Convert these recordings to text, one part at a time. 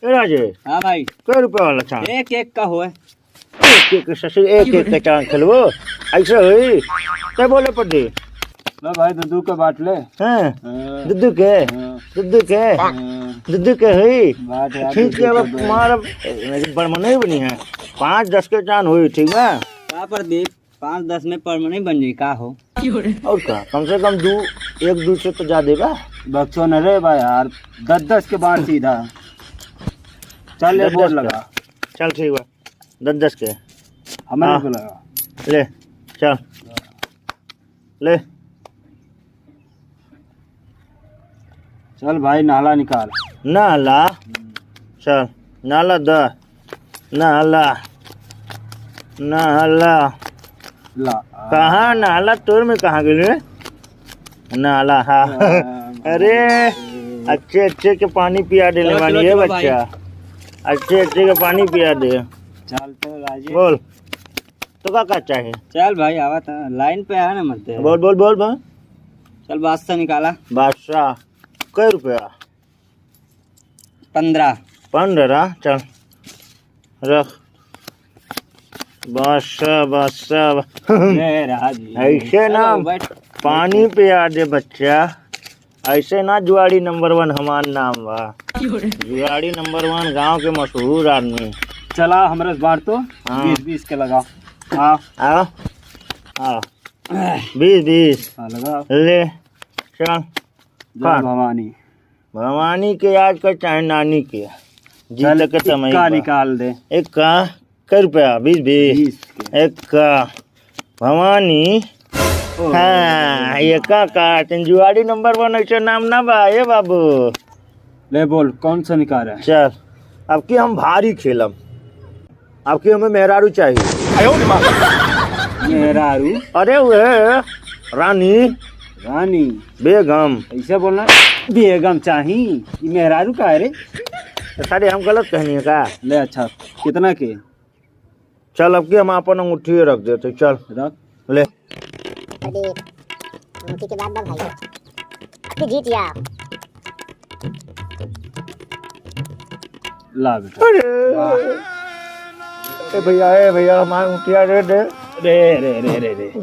राजे हाँ भाई कै रुपया वाला चांद? एक एक का हो एक ससुर एक का चांद खेलबो ऐसे हुई क्या बोले पड़ी लो भाई दूध का बाट ले। हैं दुद्धू के हुई बाट यार खींच के अब मार बर्मा नहीं बनी है 5-10 के चांद हुई ठीक है का प्रदीप 5-10 में पर नहीं बन जाई का हो और क्या कम से कम 1-2 से तो ज्यादा बा बक्सो न रे भाई यार 10-10 के बाद सीधा चल ले बोल लगा चल ठीक बा 10-10 के हमारे हाँ। को लगा ले चल ले चल भाई नाला निकाल नाला चल नाला द नाला नाला ला कहाँ नाला तोर में कहाँ गए नाला हाँ अरे अच्छे के पानी पिया देने वाली है बच्चा अच्छे के पानी पिया दे चल तो राजे बोल तो क्या चाहिए चल भाई आवा था लाइन पे आया ना मत बोल बोल बोल बोल चल बादशाह निकाला बादशाह कै रुपया 15 चल रख बादशाह ऐसे ना पानी पिया दे बच्चा ऐसे ना जुआड़ी नंबर 1 हमार नाम बा जुआड़ी नंबर 1 गांव के मशहूर आदमी चला हमारे बार तो हाँ। 20-20 के लगाओ हाँ आओ आओ 20 लगा ले चल जय भवानी भवानी के आज का चाहे नानी के जीत के समय का निकाल दे एक का कै रुपया 20 के एक का भवानी हाँ ये का जुआड़ी नंबर 1 ऐसे नाम ना बा ये बाबू ले बोल कौन सा निकाल रहा है चल अब की हम भारी खेलम अब की हमें मेहरारू चाहिए मेहरारू अरे वे रानी रानी बेगम ऐसे बोलना बेगम चाही ये मेहरारू का है रे सारे हम गलत कहनी है का ले अच्छा कितना के चल अब की हम अपन अंगूठी रख देते चल रख ले अंगूठी के बाद भाई आपकी जीत या ला बेटा अरे ए भैया हमारा अंगूठिया दे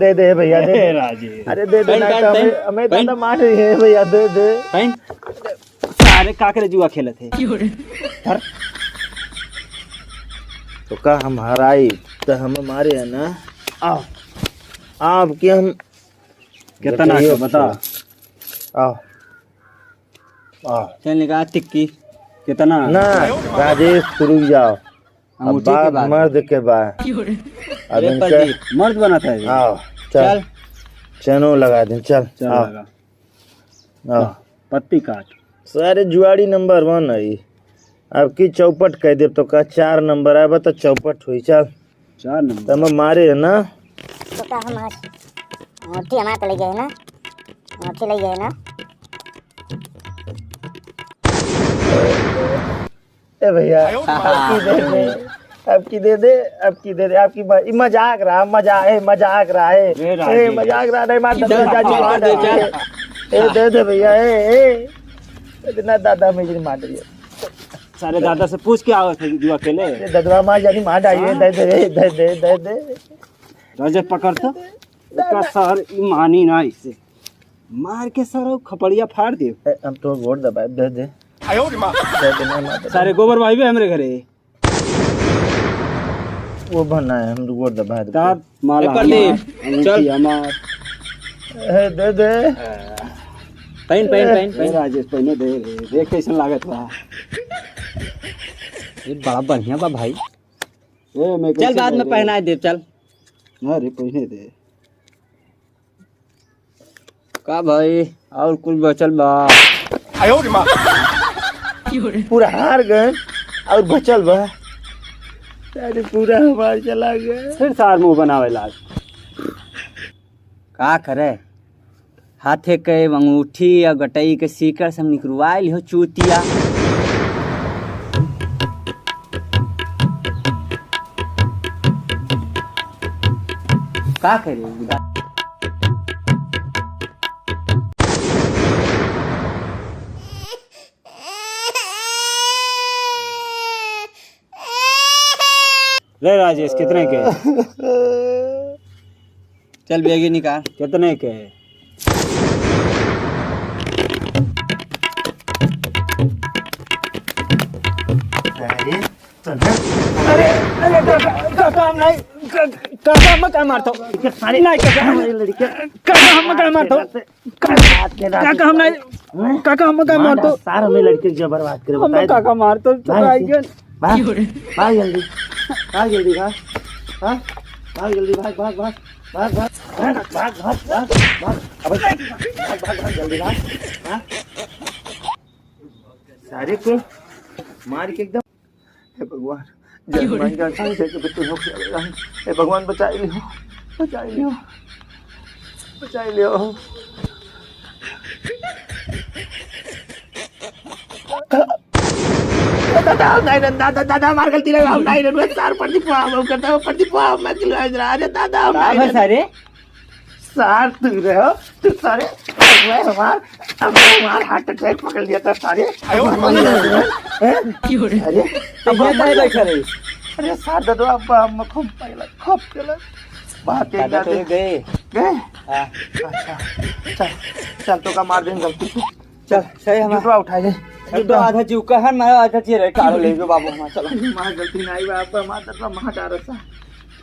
दे दे भैया दे राजे अरे दे दे ना तो हमें दादा मार रही है भैया दे दे सारे काकरे जुआ खेले थे तो का हम हराई तो हम मारे है ना आओ आप कि हम कितना का बता आओ आओ चल निकाल टिक्की कितना ना राजेश रुक जाओ अब अंगूठी के बात बाद मर्द के बाद अब अरे इनका प्रदीप, मर्द बना था ये। आओ चल चनो लगा दे चल चल आओ लगा। आओ पत्ती काट सारे जुआड़ी नंबर 1 है अब की चौपट कह दे तो का 4 नंबर आए तो चौपट हुई चल 4 नंबर तो हम मारे है ना तो का हम अंगूठी हमारे तो ले गए ना अंगूठी ले गए ना ए भैया आपकी दे दे आपकी मजाक रहा मजाक रहा है नहीं मार दे दे भैया इतना दादा मेरी मार रही है सारे दादा से पूछ के आओ थे जुआ खेले ददवा मार जानी मार डाली दे राजे पकड़ तो उसका सर मानी ना इसे मार के सर खपड़िया फाड़ दे हम तो वोट दबा दे सारे गोबर भाई भी हमारे घरे वो बना है हम वोट दबा दे दाद माला चल हमार दे पहन राजेश पहने दे देख कैसन लागत बा ये बड़ा बढ़िया बा भाई चल बाद में पहना दे चल अरे पहने दे का भाई और कुछ बचल बा पूरा हार गए और बचल बा अरे पूरा हमार चला गया फिर सार मुंह बनावे लाग का करे हाथे के अंगूठी या गटई के सीकर सब निकलवाइल हो चूतिया का करे ले राजेश कितने के? चल बेगी निकाल। कितने के? अरे अरे काका हम नहीं काका हम क्या मारतो सारी नहीं काका हमारी लड़की काका हम क्या मारतो काका हम नहीं काका हम क्या मारतो सार हमें लड़के जो बर्बाद करे हम बताए काका मारतो चुराएंगे भाग भाग जल्दी भाग जल्दी भाग हाँ भाग जल्दी भाग भाग भाग भाग भाग भाग भाग भाग भाग अबे भाग भाग भाग जल्दी भाग हाँ सारे को मार के एकदम हे भगवान जय हनुमान का सारे से तो हो गया हे भगवान बचा लियो बचा लियो बचा लियो दादा नहीं दादा दादा मार गलती लगा हम नहीं रे सार प्रदीप हम करता हूं प्रदीप मैं किलो अरे दादा है सारे सार तू रहे हो तू सारे मैं हमार हार्ट अटैक पकड़ लिया था सारे अरे अब मैं बैठा रही। अरे सार दादा अब हम खूब पहला खूब केला बात के दादा तो गए। गए हां अच्छा चल चल तो का मार देंगे गलती से चल सही हम जुटवा उठा ले तो आधा चुका है मैं आधा चेहरे काढ़ ले जो बाबू हम चलो मार गलती नहीं बाप मार दादा मार डाल सा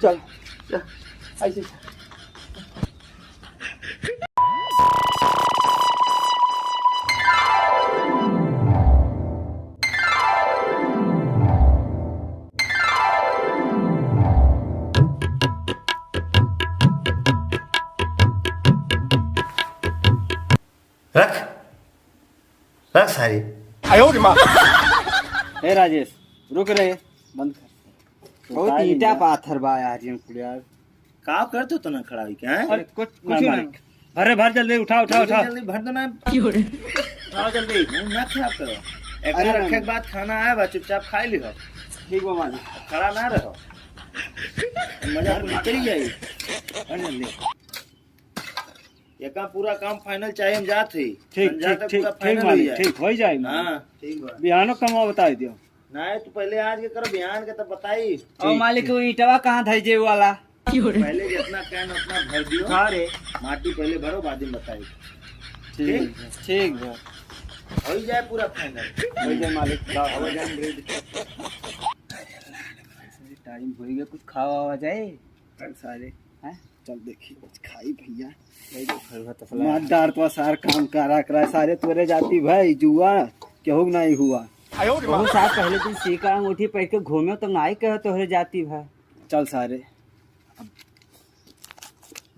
चल चल ऐसे रख रख सारी हे राजेश रुक रहे बंद कर बहुत ईटा पाथर बा यार ये यार का करते तो ना खड़ा हुई क्या है अरे कुछ नहीं भरे भर जल्दी उठा उठा उठा जल्दी भर दो ना आओ जल्दी मुंह ना खराब करो एक अरे रखे के बाद खाना आया बा चुपचाप खा लियो ठीक बा मालिक खड़ा ना रहो मजा निकल जाई और जल्दी एका पूरा काम फाइनल चाहिए हम जात ही ठीक ठीक ठीक ठीक मालिक ठीक हो जाए हां ठीक बा बिहानो कमा बता दियो नहीं तो पहले आज के करो बिहान के तो बताई और मालिक वो ईटवा कहां धइजे वाला पहले जितना कैन उतना भर दियो अरे माटी पहले भरो बाद में बताई ठीक ठीक है हो ही जाए पूरा फाइनल हो जाए मालिक हो जाए टाइम हो गया कुछ खावा जाए सारे हैं चल देखी कुछ खाई भैया तो मार डार तो सार काम करा करा सारे तोरे जाती भाई जुआ केहू नहीं हुआ बहुत साल पहले दिन सीका अंगूठी पहन के घूमे तो नहीं कह तोहरे जाती भाई चल सारे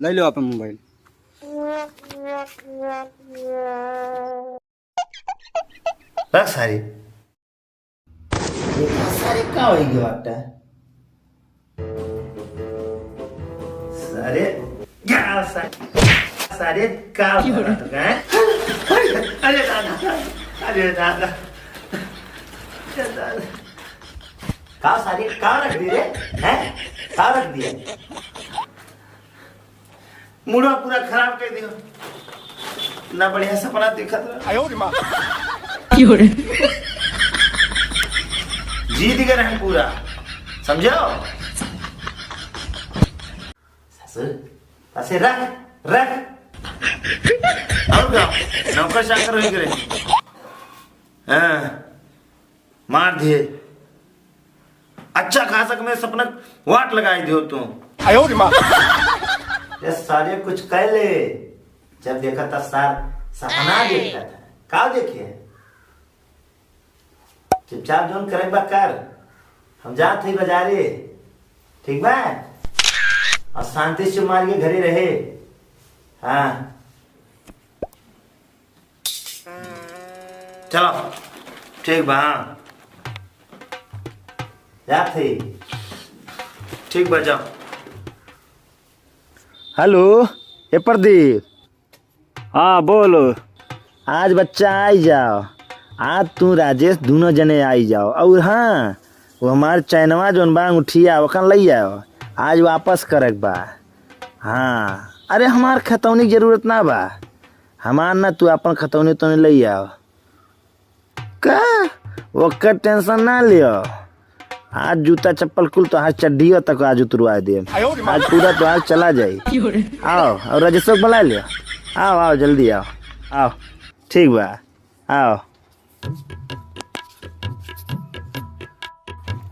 ले लो अपन मोबाइल रख सारी ये सारे का होगी वाटा सारे क्या सारे का होगा तो क्या अरे दादा अरे दादा का सारी का रख दी रे हैं का रख दिया मूड पूरा खराब कर दियो ना बढ़िया सपना दिखत रहा जीत गए हम पूरा समझो ऐसे रख रख और क्या नौकर चाकर हो गए हाँ मार दिए अच्छा खासा मैं सपना वाट लगाई दियो तुम ये सारे कुछ कह ले जब देखा था सार सपना देखा था का देखिए चुपचाप जोन करे कर हम जाते ही बाजारे ठीक बा और शांति से मार के घरे रहे हाँ चलो ठीक बा हाँ जाते ठीक बा जाओ हेलो ये प्रदीप हाँ बोलो आज बच्चा आई जाओ आज तू राजेश दोनों जने आई जाओ और हाँ वो हमारे चैनवा जोन बा उठिया वकन ले जाओ आज वापस करक बा हाँ अरे हमार खतौनी जरूरत ना बा हमार ना तू अपन खतौनी तो ले आओ का ओकर टेंशन ना लियो आज जूता चप्पल कुल तो आज चड्डियों तक आज उतरवा दे। आज पूरा तो आज चला जाए। आओ और राजेश्वर बुला लियो। आओ आओ जल्दी आओ आओ। ठीक बा आओ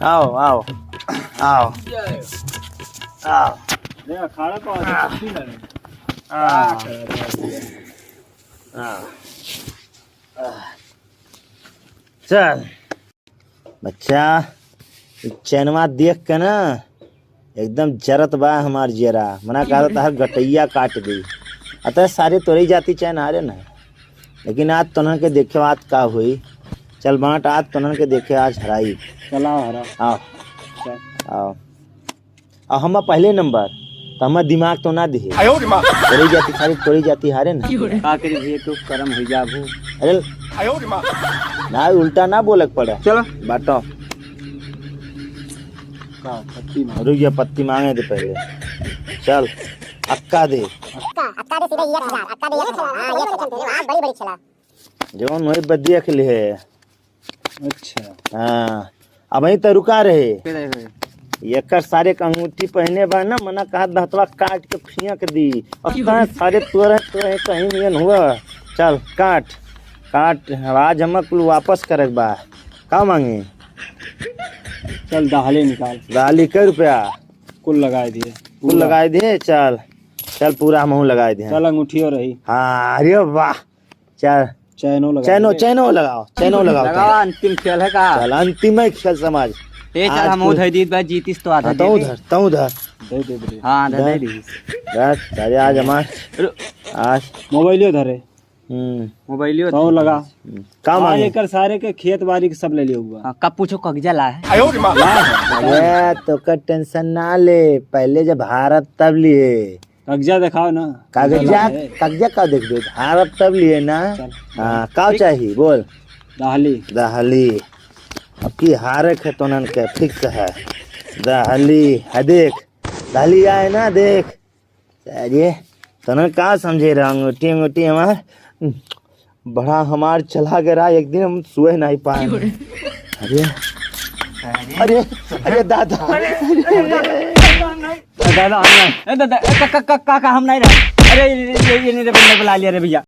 आओ आओ आओ आओ अखाड़ा को चल बच्चा चैनवा देख के ना एकदम जरत बा हमार जरा मना कहा था हर गटैया काट दी। अतः सारे तोड़ी जाती चैन आ रहे ना, लेकिन आज तोहन के देखे आज का हुई। चल बाँट आज तोहन के देखे आज हराई। चला हरा आओ आओ और हम पहले नंबर तो हमार दिमाग तो ना दिए तोड़ी जाती सारी तोड़ी जाती हारे ना। का करी भैया तू करम हो जाबू। अरे ना उल्टा ना बोलक पड़े। चलो बाटो रुक जा पत्ती मांगे थे पहले। चल अक्का दे अक्का दे सीधे 1000 अक्का दे 1000 हां 1000 हां बड़ी बड़ी चला जवन वही बदिया के लिए। अच्छा हाँ अब वही तो रुका रहे। एकर सारे के अंगूठी पहने बा ना मना कहा दहतवा काट के फेंक दी और कहाँ सारे तोरे तोरे कहीं नियन हुआ। चल काट काट आज हम कुल वापस करे बा। का मांगे? चल दाहले निकाल। दाली के रुपया कुल लगा दिए। कुल लगाए दे। चल चल पूरा मुँह लगाए दे। चल अंगूठी और रही। हाँ अरे वाह चल चैनो लगा चैनो चैनो लगाओ चैनो लगाओ। लगाओ अंतिम खेल है का। चल अंतिम ही खेल समाज। ए चल हम उधर दी बात जीतीस तो आधा तो उधर तो उधर दे दे दे। हां आधा दे दी। बस अरे आज हमार आज मोबाइलियो धरे मोबाइलियो तो लगा। काम आज आए एकर सारे के खेत बाड़ी के सब ले लियो हुआ। हां कब पूछो कगजा ला है। अरे तो का टेंशन ना ले पहले जब भारत तब लिए कगजा दिखाओ ना। कागजा कागजा का देख दे भारत तब लिए ना। हाँ का चाहिए बोल। दाहली दहली अब की हारे के तो नन के फिक्स है। दहली है देख दहली आए ना देख। अरे तने का समझे रहा अंगूठी अंगूठी हमार बड़ा हमार चला गया एक दिन हम सोए नहीं पाए। अरे अरे अरे दादा दादा दादा का हम नहीं रहे। अरे ये नहीं रे बुला लिया रे भैया।